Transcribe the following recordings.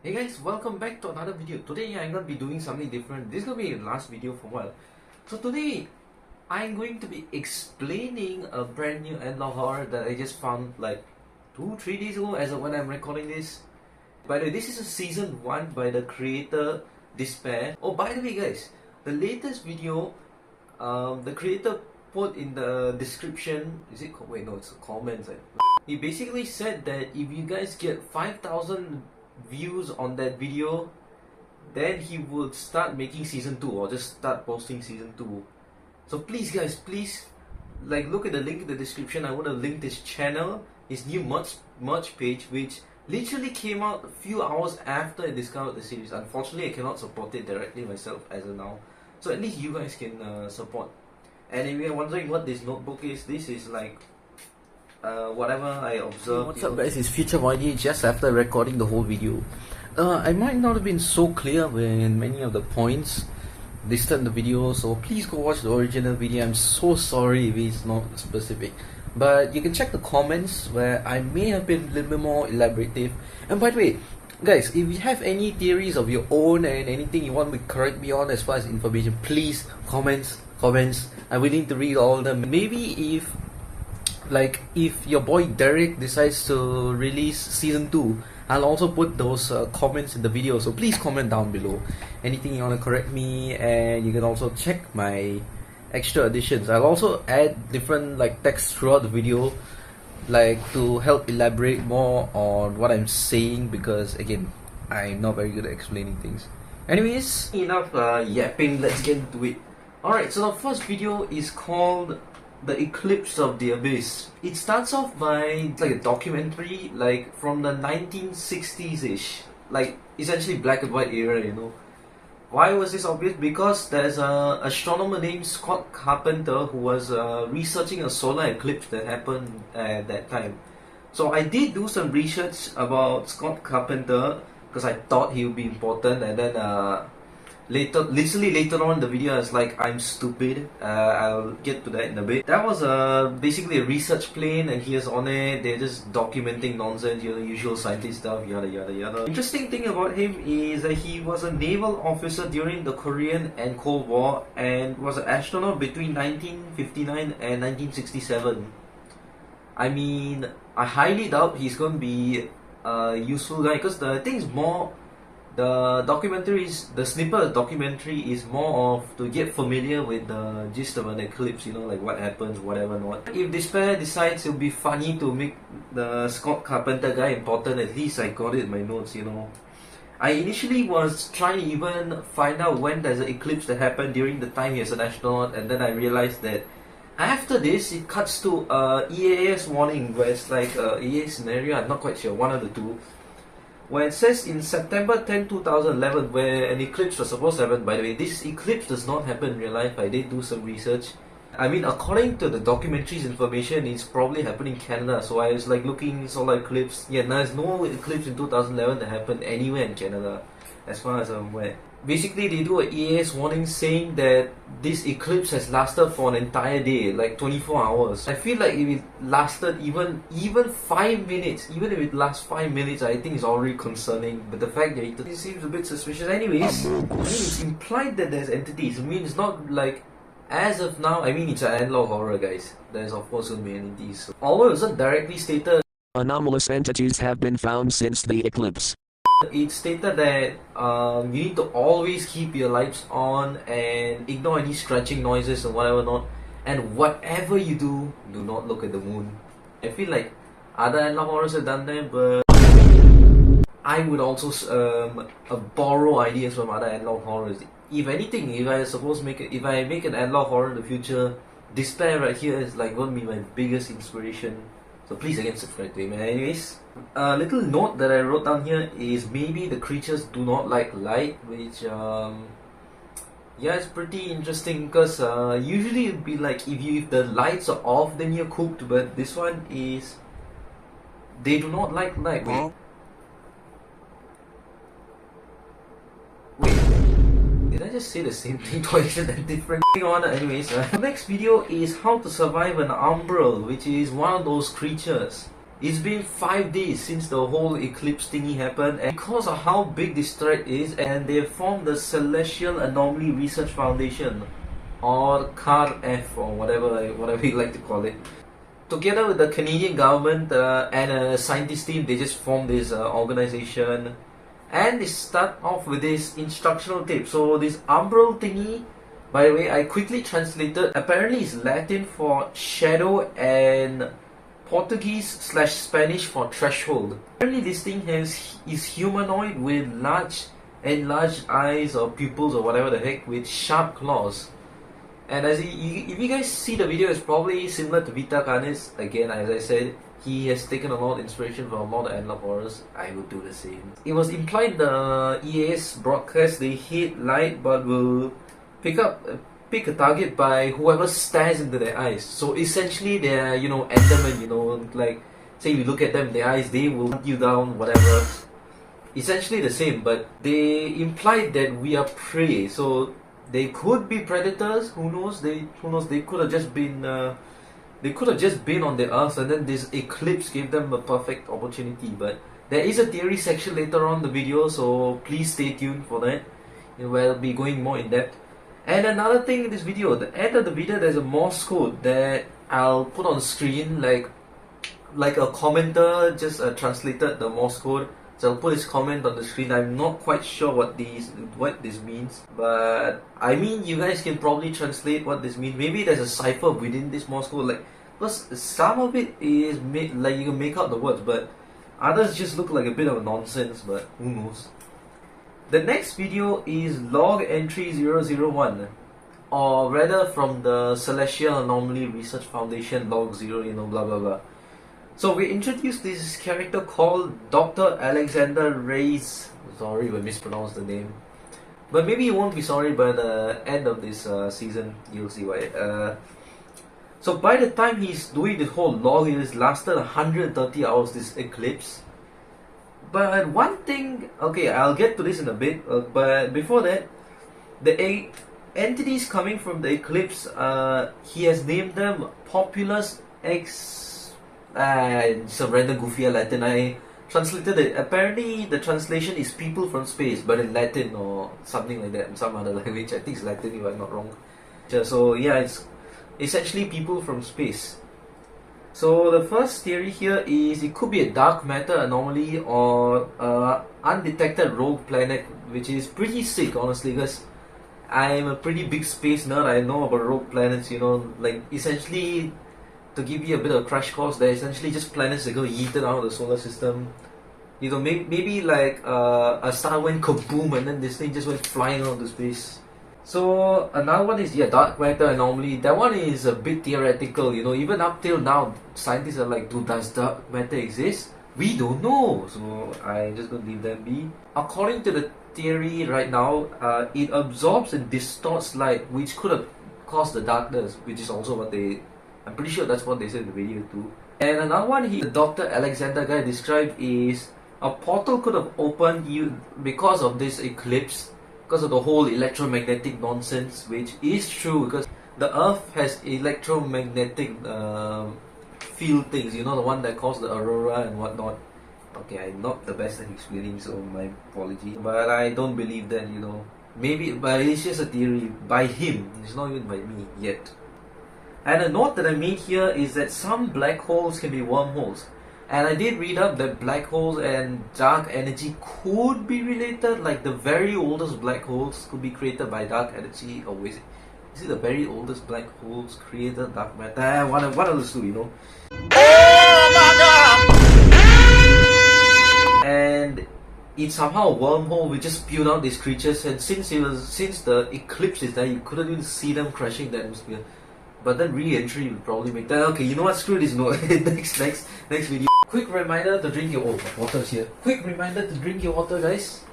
Hey guys, welcome back to another video. Today I'm going to be doing something different. This is going to be the last video for a while. So today I'm going to be explaining a brand new analog horror that I just found like 2-3 days ago as of when I'm recording this. By the way, this is a season 1 by the creator Despair. Oh, by the way guys, the latest video the creator put in the description, wait no, it's the comments. He basically said that if you guys get 5,000 views on that video, then he would start making season 2 or just start posting season 2. So please guys, please look at the link in the description. I want to link this channel, his new merch page, which literally came out a few hours after I discovered the series. Unfortunately I cannot support it directly myself as of now, so at least you guys can support. And if you're wondering what this notebook is, this is like whatever I observed. What's up guys, it's Future YD just after recording the whole video. I might not have been so clear in many of the points listed in the video, so please go watch the original video. I'm so sorry if it's not specific, but you can check the comments where I may have been a little bit more elaborative. And by the way guys, if you have any theories of your own and anything you want me to correct me on as far as information, please comments. I'm willing to read all of them. Maybe if your boy Derrick decides to release season 2, I'll also put those comments in the video, so please comment down below anything you want to correct me. And you can also check my extra additions. I'll also add different text throughout the video, to help elaborate more on what I'm saying, because again, I'm not very good at explaining things. Anyways, enough yapping, let's get into it. Alright, so the first video is called The Eclipse of the Abyss. It starts off by a documentary from the 1960s-ish, essentially black and white era, you know. Why was this obvious? Because there's an astronomer named Scott Carpenter who was researching a solar eclipse that happened at that time. So I did do some research about Scott Carpenter because I thought he would be important, and then literally later on in the video I was like, I'm stupid. I'll get to that in a bit. That was basically a research plane, and he is on it. They're just documenting nonsense, you know, usual scientist stuff, yada yada yada. Interesting thing about him is that he was a naval officer during the Korean and Cold War and was an astronaut between 1959 and 1967. I mean, I highly doubt he's going to be a useful guy, because the thing is more, the snippet of the documentary is more of to get familiar with the gist of an eclipse, you know, like what happens, whatever not. If Despair decides it would be funny to make the Scott Carpenter guy important, at least I got it in my notes, you know. I initially was trying to even find out when there's an eclipse that happened during the time he was an astronaut, and then I realized that after this it cuts to EAS warning, where it's like EAS scenario, I'm not quite sure, one of the two, where it says in September 10, 2011, where an eclipse was supposed to happen. By the way, this eclipse does not happen in real life. I did do some research. I mean, according to the documentary's information, it's probably happening in Canada. So I was looking solar eclipse. Yeah, there's no eclipse in 2011 that happened anywhere in Canada, as far as I'm aware. Basically, they do a EAS warning saying that this eclipse has lasted for an entire day, 24 hours. I feel like if it lasted even 5 minutes, even if it lasts 5 minutes, I think it's already concerning. But the fact that it seems a bit suspicious. Anyways, I mean, it's implied that there's entities. I mean, it's not as of now, I mean, it's an analog horror, guys. There's of course going to be entities. Although it's not directly stated, anomalous entities have been found since the eclipse. it stated that you need to always keep your lights on and ignore any scratching noises and whatever not. And whatever you do, do not look at the moon. I feel like other analog horrors have done that, but I would also borrow ideas from other analog horrors. If anything, if I make an analog horror in the future, Despair right here is going to be my biggest inspiration. So please again subscribe to him. Anyways, a little note that I wrote down here is maybe the creatures do not like light, which yeah, it's pretty interesting, because usually it'd be if the lights are off then you're cooked, but this one is they do not like light. Wait, did I just say the same thing twice and different? Anyways, the next video is how to survive an Umbral, which is one of those creatures. It's been 5 days since the whole eclipse thingy happened, and because of how big this threat is, and they formed the Celestial Anomaly Research Foundation, or CARF, or whatever you like to call it. Together with the Canadian government and a scientist team, they just formed this organization, and they start off with this instructional tape. So this Umbral thingy, by the way, I quickly translated. Apparently it's Latin for shadow and Portuguese/Spanish for threshold. Apparently this thing is humanoid with large enlarged eyes or pupils or whatever the heck, with sharp claws. And as if you guys see the video, it's probably similar to Vita Canis. Again, as I said, he has taken a lot of inspiration from a lot of analog horrors. I would do the same. It was implied the EAS broadcast they hate light but will pick a target by whoever stares into their eyes. So essentially they're, enderman, like say you look at them in the eyes, they will hunt you down, whatever. Essentially the same, but they implied that we are prey. So they could be predators. Who knows? They could have just been on the earth, and then this eclipse gave them a perfect opportunity. But there is a theory section later on the video, so please stay tuned for that. We'll be going more in depth. And another thing in this video, at the end of the video, there's a Morse code that I'll put on screen, like a commenter just translated the Morse code. So I'll put his comment on the screen. I'm not quite sure what this means, but I mean, you guys can probably translate what this means. Maybe there's a cipher within this Morse code, because some of it is made, like you can make out the words, but others just look like a bit of nonsense. But who knows? The next video is log entry 001, or rather from the Celestial Anomaly Research Foundation log 0, blah blah blah. So we introduced this character called Dr. Alexander Reyes. Sorry if I mispronounced the name, but maybe you won't be sorry by the end of this season. You'll see why. So by the time he's doing this whole log, it has lasted 130 hours, this eclipse. But one thing, okay, I'll get to this in a bit, but before that, the entities coming from the eclipse, he has named them Populus X, some random goofy Latin. I translated it. Apparently the translation is people from space, but in Latin or something like that, in some other language. I think it's Latin if I'm not wrong. So yeah, it's essentially people from space. So the first theory here is it could be a dark matter anomaly or undetected rogue planet, which is pretty sick, honestly, because I'm a pretty big space nerd. I know about rogue planets, like essentially, to give you a bit of a crash course, they're essentially just planets that go yeeted out of the solar system. Maybe like a star went kaboom and then this thing just went flying out of space. So another one is dark matter anomaly. That one is a bit theoretical, even up till now scientists are like, does dark matter exist? We don't know, so I'm just gonna leave that be. According to the theory right now, it absorbs and distorts light, which could have caused the darkness, which is also what I'm pretty sure that's what they said in the video too. And another one the Dr. Alexander guy described is a portal could have opened because of this eclipse, because of the whole electromagnetic nonsense, which is true, because the earth has electromagnetic field things, the one that caused the aurora and whatnot. Okay, I'm not the best at explaining, so my apology, but I don't believe that, maybe, but it's just a theory by him, it's not even by me yet. And a note that I made here is that some black holes can be wormholes. And I did read up that black holes and dark energy could be related, like the very oldest black holes could be created by dark energy. Or is it the very oldest black holes created dark matter? One of those two, Oh my god! And it's somehow a wormhole which just spewed out these creatures, and since the eclipse is there, you couldn't even see them crashing the atmosphere. But then re-entry will probably make that. Okay, you know what? Screw this. No, next video. Quick reminder to drink your water's here. Quick reminder to drink your water, guys.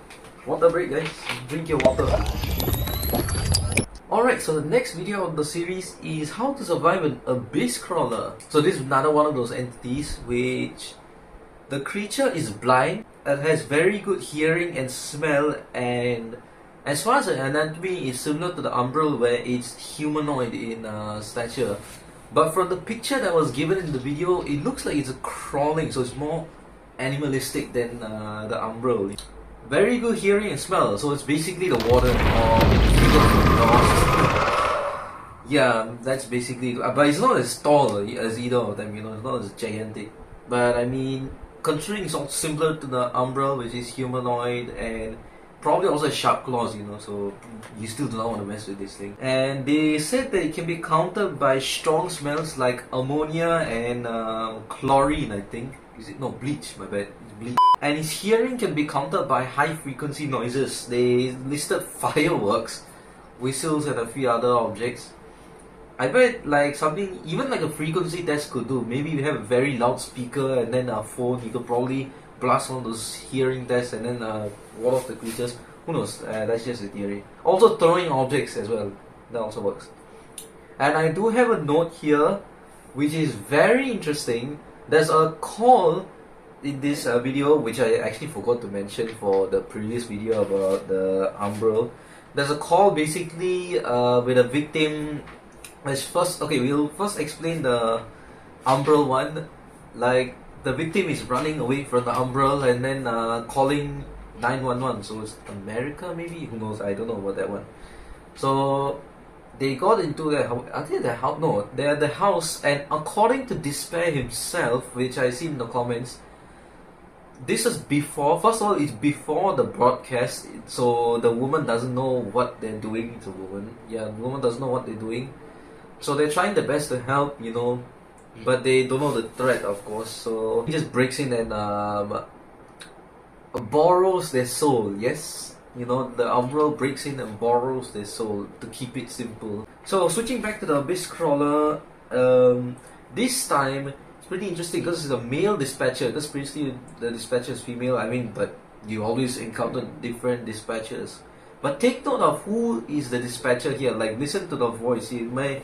Water break, guys. Drink your water. Alright, so the next video of the series is how to survive an abyss crawler. So this is another one of those entities which the creature is blind and has very good hearing and smell, and as far as the anatomy is similar to the Umbral, where it's humanoid in stature, But from the picture that was given in the video, it looks like it's crawling, so it's more animalistic than the Umbral. Very good hearing and smell, so it's basically the warden or yeah, that's basically. But it's not as tall as either of them, you know, it's not as gigantic. But I mean, considering it's all similar to the Umbral, which is humanoid and probably also has sharp claws, you know, so you still do not want to mess with this thing. And they said that it can be countered by strong smells like ammonia and chlorine, I think. Is it? No, bleach, my bad. It's bleach. And his hearing can be countered by high frequency noises. They listed fireworks, whistles and a few other objects. I bet like something, even like a frequency test could do. Maybe you have a very loud speaker and then a phone, you could probably blast on those hearing tests and then ward off the creatures. Who knows? That's just a theory. Also throwing objects as well. That also works. And I do have a note here which is very interesting. There's a call in this video which I actually forgot to mention for the previous video about the Umbral. There's a call basically with a victim. We'll first explain the Umbral one. Like, the victim is running away from the Umbral and then calling 911. So it's America maybe? Who knows? I don't know about that one. So they got into their house. I think their house. No, they're the house. And according to Despair himself, which I see in the comments, this is before. First of all, it's before the broadcast. So the woman doesn't know what they're doing. It's a woman. Yeah, the woman doesn't know what they're doing. So they're trying their best to help, you know, but they don't know the threat, of course. So he just breaks in and borrows their soul. Yes, you know, the Umbral breaks in and borrows their soul, to keep it simple. So switching back to the Abyss Crawler, this time it's pretty interesting because it's a male dispatcher. Because previously the dispatcher is female. I mean, but you always encounter different dispatchers. But take note of who is the dispatcher here. Like, listen to the voice. It may.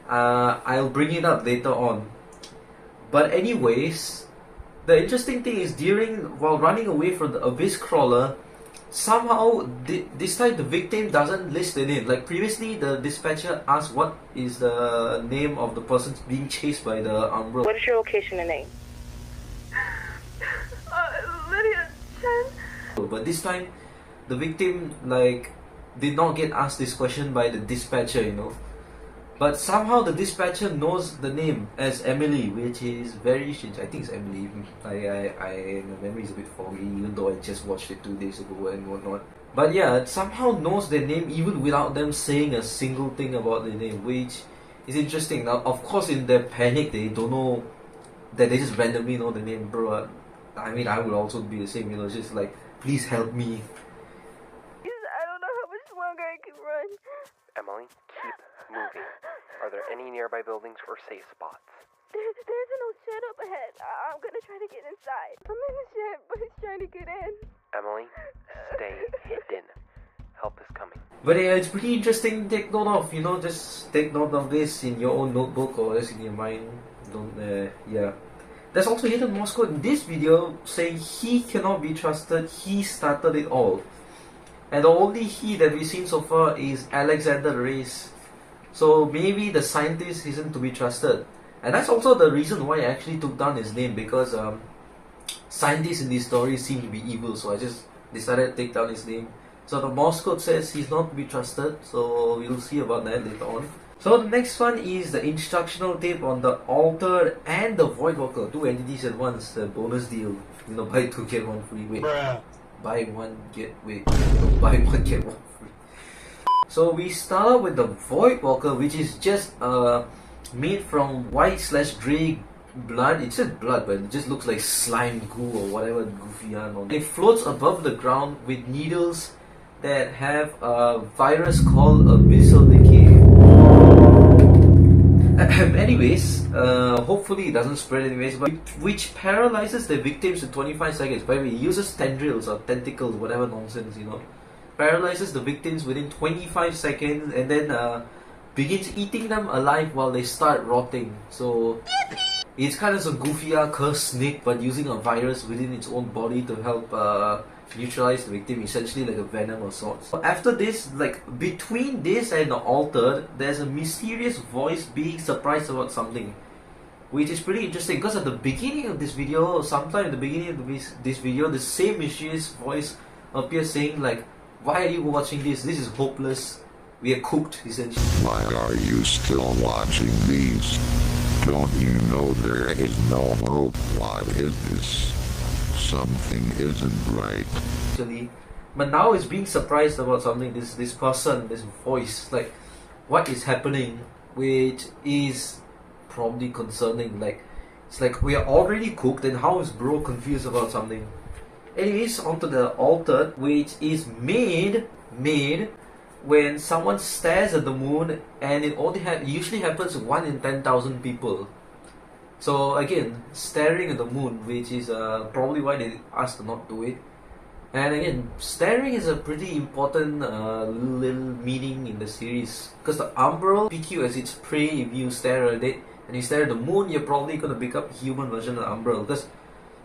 I'll bring it up later on. But anyways, the interesting thing is while running away from the Abyss Crawler, somehow this time the victim doesn't list the name. Like previously, the dispatcher asked what is the name of the person being chased by the Umbral. What is your location and name? Lydia Chen. But this time, the victim did not get asked this question by the dispatcher, you know. But somehow the dispatcher knows the name as Emily, which is very strange. I think it's Emily. My memory is a bit foggy, even though I just watched it 2 days ago and whatnot. But yeah, it somehow knows their name even without them saying a single thing about their name, which is interesting. Now, of course, in their panic, they don't know that they just randomly know the name, bro. I mean, I would also be the same, you know, just like, please help me. I don't know how much longer I can run. Emily, keep moving. Are there any nearby buildings or safe spots? There's an old shed up ahead. I'm gonna try to get inside. I'm in the shed, but it's trying to get in. Emily, stay hidden. Help is coming. But yeah, it's pretty interesting. Take note of, you know, just take note of this in your own notebook or just in your mind. Don't, yeah. There's also hidden Morse code in this video saying he cannot be trusted. He started it all. And the only he that we've seen so far is Alexander Reyes. So maybe the scientist isn't to be trusted. And that's also the reason why I actually took down his name, because scientists in these stories seem to be evil, so I just decided to take down his name. So the Morse code says he's not to be trusted, so we'll see about that later on. So the next one is the instructional tape on the Alter and the Voidwalker, 2 entities at once, a bonus deal. You know, buy 2 get 1 free. Wait, buy 1 get, wait, no, buy 1 get 1 free. So we start out with the Voidwalker, which is just made from white/grey blood. It says blood, but it just looks like slime goo or whatever goofy yarn on it. It floats above the ground with needles that have a virus called Abyssal Decay. Anyways, hopefully it doesn't spread anyways, but which paralyzes the victims in 25 seconds. By the way, it uses tendrils or tentacles, whatever nonsense, you know. Paralyzes the victims within 25 seconds and then begins eating them alive while they start rotting. So it's kind of a goofy cursed snake, but using a virus within its own body to help neutralize the victim, essentially like a venom of sorts. So after this, like between this and the altered, there's a mysterious voice being surprised about something, which is pretty interesting because at the beginning of this video, sometime at the beginning of this video, the same mysterious voice appears saying like, why are you watching this? This is hopeless. We are cooked, essentially. Why are you still watching these? Don't you know there is no hope? What is this? Something isn't right. Actually, but now it's being surprised about something. This person, this voice, like, what is happening, which is probably concerning. Like, it's like we are already cooked, and how is bro confused about something? Anyways, onto the altered, which is made when someone stares at the moon, and it only usually happens 1 in 10,000 people. So again, staring at the moon, which is probably why they asked to not do it. And again, staring is a pretty important little meaning in the series, because the Umbral pick you as its prey if you stare at it, and you stare at the moon, you're probably gonna become a human version of the Umbral, because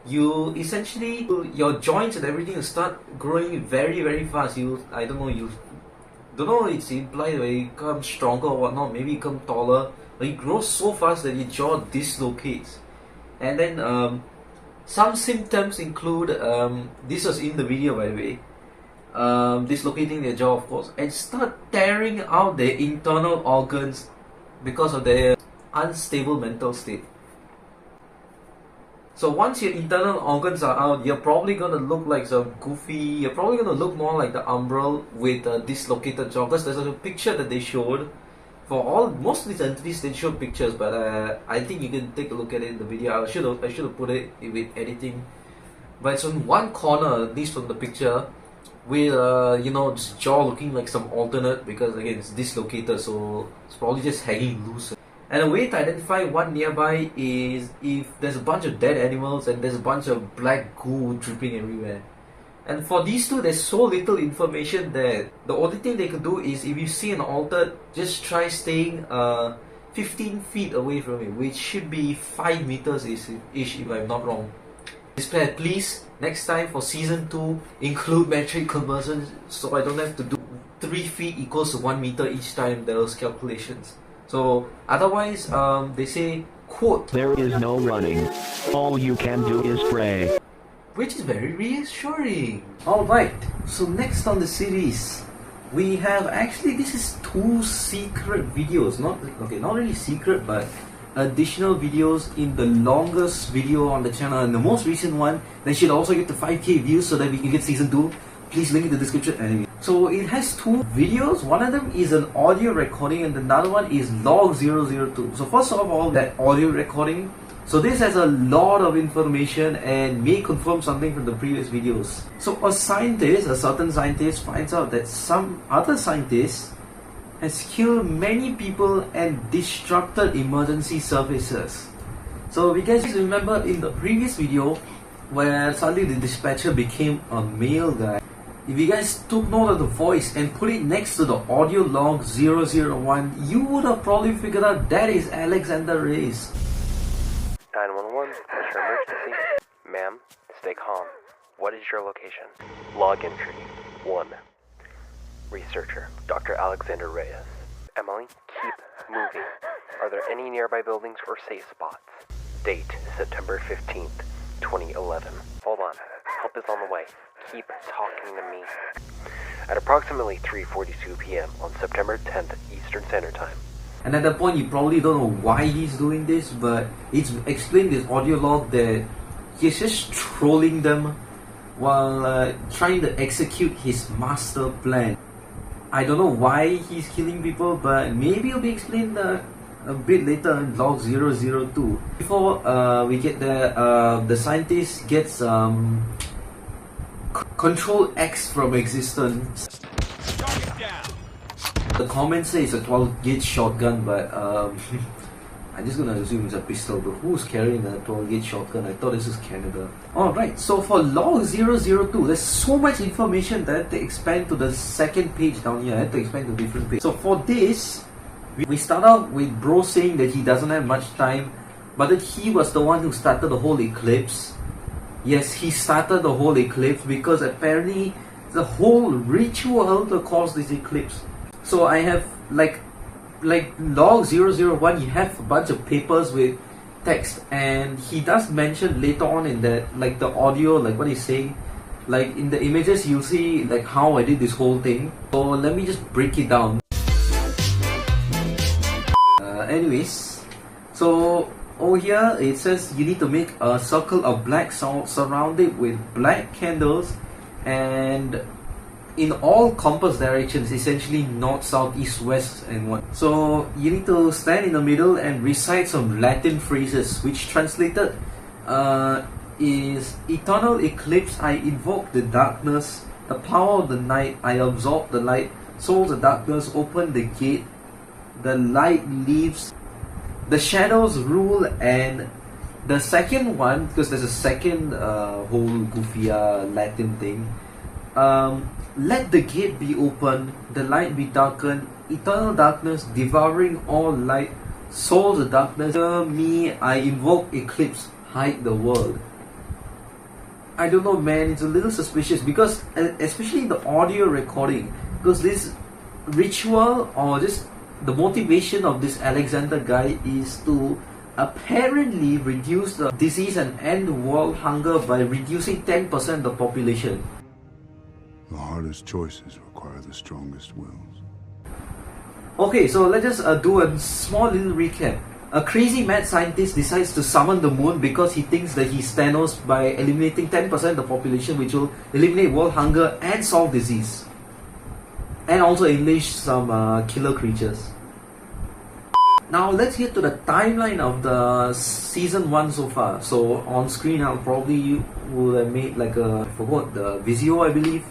you essentially, your joints and everything will start growing very very fast. I don't know, it's implied that you become stronger or whatnot, maybe you become taller, but it grows so fast that your jaw dislocates. And then some symptoms include, this was in the video by the way, dislocating their jaw of course, and start tearing out their internal organs because of their unstable mental state. So once your internal organs are out, you're probably gonna look like some goofy, you're probably gonna look more like the Umbral with a dislocated jaw, because there's a picture that they showed. For most of these entities they showed pictures, but I think you can take a look at it in the video. I should have put it with editing. But it's on one corner, at least from the picture, with this jaw looking like some alternate, because again it's dislocated, so it's probably just hanging loose. And a way to identify one nearby is if there's a bunch of dead animals and there's a bunch of black goo dripping everywhere. And for these two, there's so little information that the only thing they could do is, if you see an altered, just try staying 15 feet away from it, which should be 5 meters ish if I'm not wrong. Please, next time for season 2, include metric conversions so I don't have to do 3 feet equals to 1 meter each time those calculations. So otherwise, they say, quote, There is no running. All you can do is pray. Which is very reassuring. Alright, so next on the series, we have actually, this is 2 secret videos. Not really secret, but additional videos in the longest video on the channel, and the most recent one that should also get to 5k views so that we can get season 2. Please link in the description. Anyway, so it has 2 videos. One of them is an audio recording and another one is log 002. So first of all, that audio recording, so this has a lot of information and may confirm something from the previous videos. So a certain scientist finds out that some other scientist has killed many people and disrupted emergency services. So you guys remember in the previous video where suddenly the dispatcher became a male guy. If you guys took note of the voice and put it next to the audio log 001, you would have probably figured out that is Alexander Reyes. 911, what's your emergency? Ma'am, stay calm. What is your location? Log entry 1. Researcher, Dr. Alexander Reyes. Emily, keep moving. Are there any nearby buildings or safe spots? Date, September 15th, 2011. Hold on, help is on the way. Keep talking to me. At approximately 3:42 p.m. on September 10th Eastern Standard Time. And at that point you probably don't know why he's doing this, but it's explained in this audio log that he's just trolling them while trying to execute his master plan. I don't know why he's killing people, but maybe it'll be explained a bit later in log 002. Before we get there, the scientist gets Control X from existence. The comments say it's a 12 gauge shotgun, but I'm just gonna assume it's a pistol. But who's carrying a 12 gauge shotgun? I thought this was Canada. Alright, so for log 002, there's so much information that I have to expand to the second page down here. I have to expand to different page. So for this, we start out with bro saying that he doesn't have much time, but that he was the one who started the whole eclipse. yes, he started the whole eclipse because apparently the whole ritual to cause this eclipse. So I have like log 001, you have a bunch of papers with text, and he does mention later on in that, like the audio, like what he's saying, like in the images you'll see like how I did this whole thing. So let me just break it down. Anyways, so over here it says you need to make a circle of black salt surrounded with black candles, and in all compass directions, essentially north, south, east, west, and what. So you need to stand in the middle and recite some Latin phrases, which translated is eternal eclipse. I invoke the darkness, the power of the night. I absorb the light. So the darkness open the gate. The light leaves. The shadows rule. And the second one, because there's a second whole goofy Latin thing. Let the gate be open, the light be darkened, eternal darkness devouring all light, souls of darkness. Me, I invoke eclipse, hide the world. I don't know, man, it's a little suspicious because, especially the audio recording, because this ritual or just the motivation of this Alexander guy is to apparently reduce the disease and end world hunger by reducing 10% of the population. The hardest choices require the strongest wills. Okay, so let's just do a small little recap. A crazy mad scientist decides to summon the moon because he thinks that he's Thanos by eliminating 10% of the population, which will eliminate world hunger and solve disease. And also unleash some killer creatures. Now let's get to the timeline of the season 1 so far. So on screen I'll probably would have made like a, I forgot, the Visio I believe,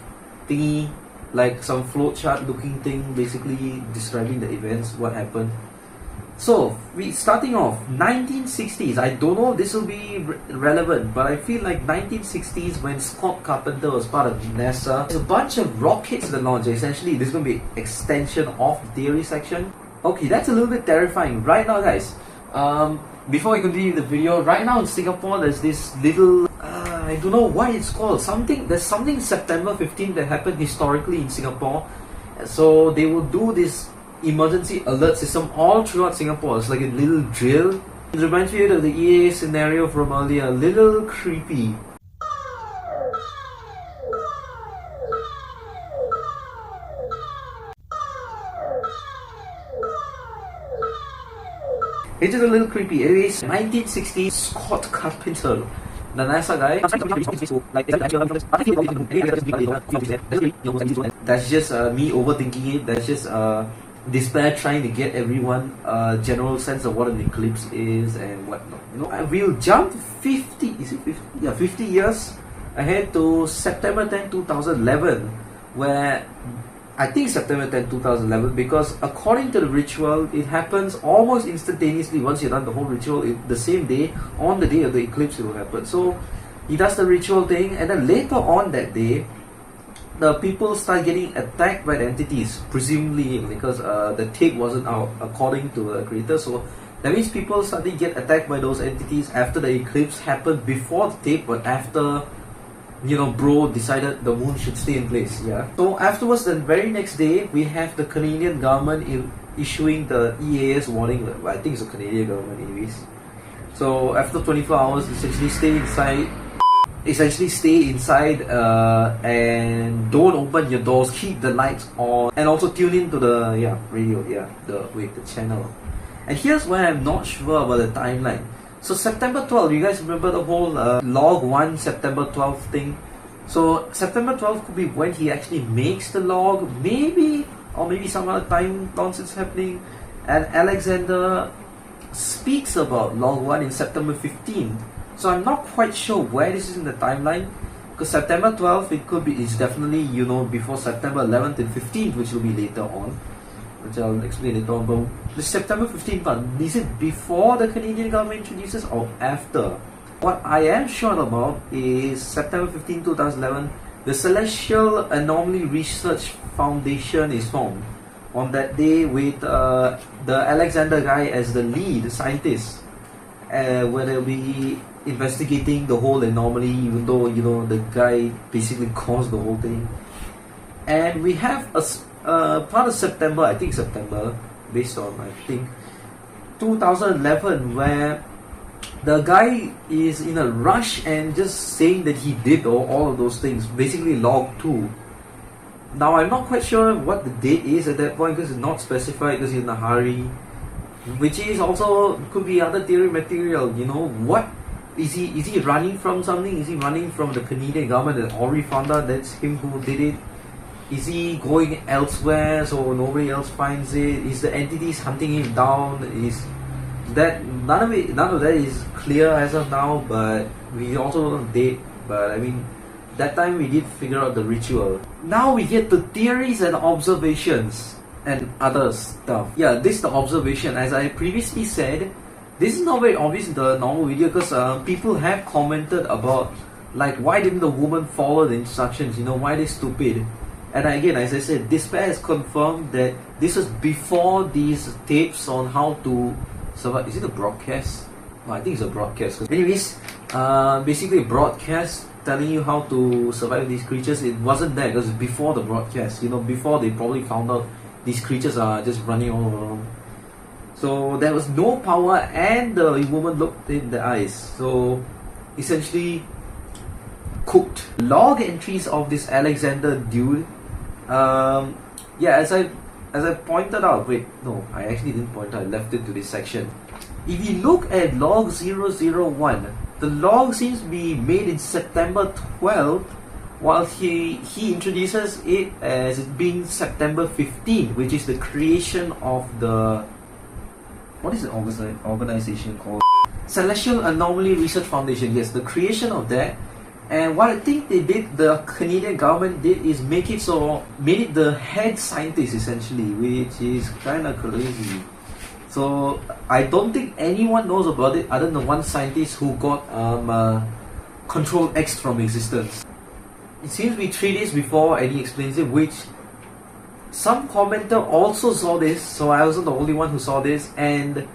thingy, like some flowchart looking thing, basically describing the events, what happened. So we starting off 1960s. I don't know if this will be relevant, but I feel like 1960s when Scott Carpenter was part of NASA. There's a bunch of rockets that launch. Essentially this is going to be extension of the theory section. Okay, that's a little bit terrifying. Right now guys, before I continue the video, right now in Singapore there's this little I don't know what it's called. There's something September 15th that happened historically in Singapore. So they will do this emergency alert system all throughout Singapore. It's like a little drill. It reminds me of the EA scenario from earlier. A little creepy. It's just a little creepy. Anyways, 1960s, Scott Carpenter, the NASA guy. That's just me overthinking it. That's just despair trying to get everyone a general sense of what an eclipse is and whatnot. You know, we'll jump 50. Is it 50? Yeah, 50 years ahead to September 10, 2011, where I think September 10, 2011, because according to the ritual, it happens almost instantaneously. Once you've done the whole ritual, the same day, on the day of the eclipse, it will happen. So he does the ritual thing, and then later on that day, the people start getting attacked by the entities, presumably because the tape wasn't out according to the creator. So that means people started to get attacked by those entities after the eclipse happened, before the tape, but after, you know, bro decided the moon should stay in place. Yeah. So afterwards, the very next day, we have the Canadian government issuing the EAS warning. Well, I think it's the Canadian government, anyways. So after 24 hours, essentially stay inside and don't open your doors. Keep the lights on, and also tune into the radio. The channel. And here's why I'm not sure about the timeline. So September 12th, you guys remember the whole log 1 September 12th thing? So September 12th could be when he actually makes the log, maybe, or maybe some other time nonsense happening. And Alexander speaks about log 1 in September 15th. So I'm not quite sure where this is in the timeline, because September 12th it's definitely, you know, before September 11th and 15th, which will be later on, which I'll explain later on. But the September 15th one, is it before the Canadian government introduces or after? What I am sure about is September 15, 2011, the Celestial Anomaly Research Foundation is formed on that day with the Alexander guy as the lead scientist, where they'll be investigating the whole anomaly, even though, you know, the guy basically caused the whole thing. And we have a part of September, I think September, based on, I think, 2011, where the guy is in a rush and just saying that he did all of those things, basically log 2. Now I'm not quite sure what the date is at that point because it's not specified, because he's in a hurry, which is also could be other theory material. You know, what is he running from something? Is he running from the Canadian government that already found out that's him who did it? Is he going elsewhere so nobody else finds it? Is the entities hunting him down? Is that none of that is clear as of now, but we also don't know the date. But I mean, that time we did figure out the ritual. Now we get to theories and observations and other stuff. Yeah, this is the observation. As I previously said, this is not very obvious in the normal video because people have commented about, like, why didn't the woman follow the instructions? You know, why are they stupid? And again, as I said, Despair has confirmed that this was before these tapes on how to survive. Is it a broadcast? No, I think it's a broadcast. Anyways, basically a broadcast telling you how to survive these creatures. It wasn't there because before the broadcast, you know, before they probably found out these creatures are just running all around. So there was no power, and the woman looked in the eyes. So essentially cooked. Log entries of this Alexander dude. Yeah, as I pointed out. Wait, no, I actually didn't point out. I left it to this section. If you look at log 001, the log seems to be made in September 12th, while he introduces it as it being September 15th, which is the creation of the, what is the organization called? Celestial Anomaly Research Foundation. Yes, the creation of that. And what I think they did, the Canadian government did, is made it the head scientist essentially, which is kind of crazy. So I don't think anyone knows about it other than one scientist who got Control X from existence. It seems to be 3 days before, and he explains it, which some commenter also saw this, so I wasn't the only one who saw this, and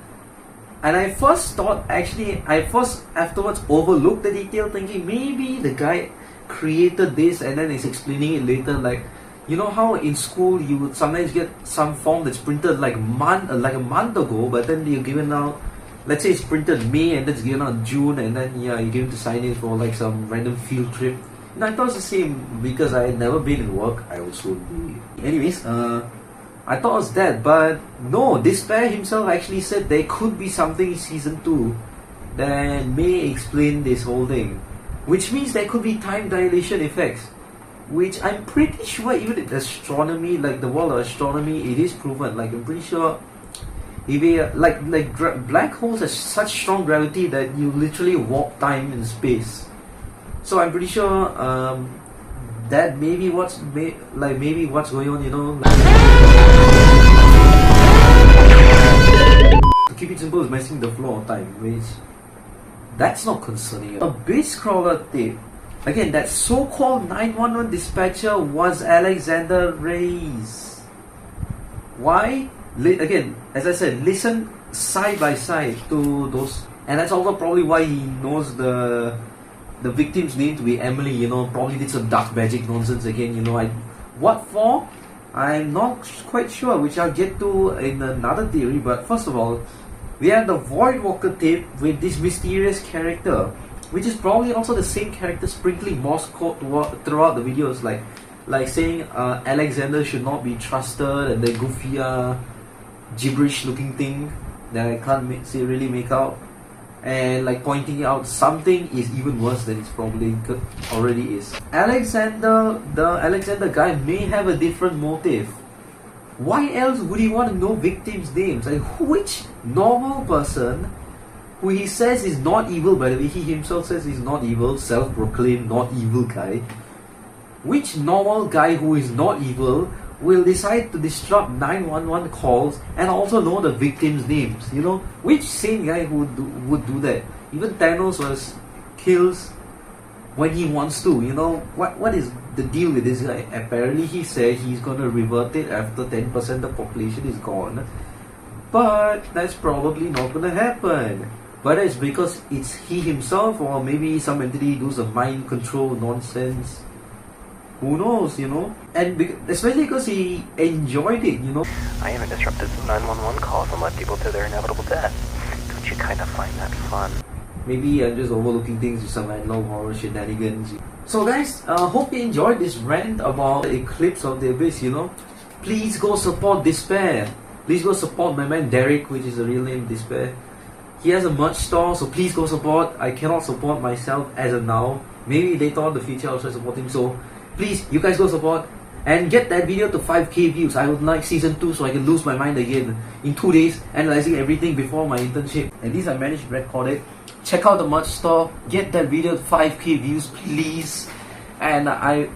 I first thought, afterwards overlooked the detail, thinking maybe the guy created this and then is explaining it later. Like, you know how in school you would sometimes get some form that's printed like a month ago, but then you're given out, let's say it's printed May and then it's given out June, and then yeah, you're given to sign in for like some random field trip. And I thought it's the same because I had never been in work. I also be. Anyways, I thought it was that, but no, Despair himself actually said there could be something in season 2 that may explain this whole thing, which means there could be time dilation effects, which I'm pretty sure even in astronomy, like the world of astronomy, it is proven. Like I'm pretty sure, if black holes have such strong gravity that you literally warp time in space. So I'm pretty sure that maybe what's going on, you know. To keep it simple, is messing the flow of time, which that's not concerning. A base crawler tape. Again, that so-called 911 dispatcher was Alexander Reyes. Why? Again, as I said, listen side by side to those, and that's also probably why he knows the victim's name to be Emily. You know, probably did some dark magic nonsense again. You know, what for? I'm not quite sure, which I'll get to in another theory. But first of all, we have the Voidwalker tape with this mysterious character, which is probably also the same character sprinkling Morse code throughout the videos, like saying Alexander should not be trusted, and the goofy gibberish looking thing that I can't really make out, and like pointing out something is even worse than it's probably already is. The Alexander guy may have a different motive. Why else would he want to know victims' names? Like, which normal person who he says is not evil, by the way, he himself says he's not evil, self-proclaimed not evil guy. Which normal guy who is not evil will decide to disrupt 911 calls and also know the victims' names? You know, which sane guy would do that? Even Thanos kills when he wants to. You know, what is the deal with this guy? Apparently he said he's gonna revert it after 10% of the population is gone, but that's probably not gonna happen. Whether it's because it's he himself or maybe some entity does a mind control nonsense. Who knows, you know? And especially because he enjoyed it, you know? I even disrupted some 911 calls and led people to their inevitable death. Don't you kind of find that fun? Maybe I'm just overlooking things with some random horror shenanigans. So guys, hope you enjoyed this rant about Eclipse of the Abyss, you know? Please go support Despair. Please go support my man Derrick, which is the real name Despair. He has a merch store, so please go support. I cannot support myself as of now. Maybe later on in the future I'll try to support him. So please, you guys go support and get that video to 5k views. I would like season 2 so I can lose my mind again in 2 days, analyzing everything before my internship. At least I managed to record it. Check out the merch store. Get that video to 5k views, please. And I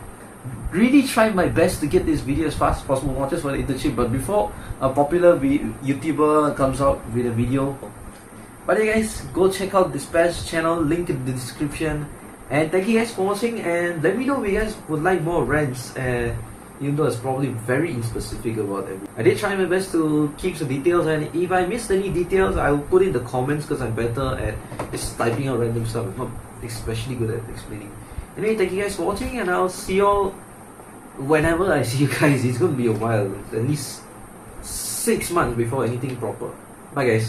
really tried my best to get this video as fast as possible, not just for the internship, but before a popular YouTuber comes out with a video. But yeah guys, go check out Despair's channel, link in the description. And thank you guys for watching, and let me know if you guys would like more rants, even though it's probably very inspecific about everything. I did try my best to keep some details, and if I missed any details, I will put in the comments because I'm better at just typing out random stuff. I'm not especially good at explaining. Anyway, thank you guys for watching, and I'll see you all whenever I see you guys. It's going to be a while, at least 6 months before anything proper. Bye guys.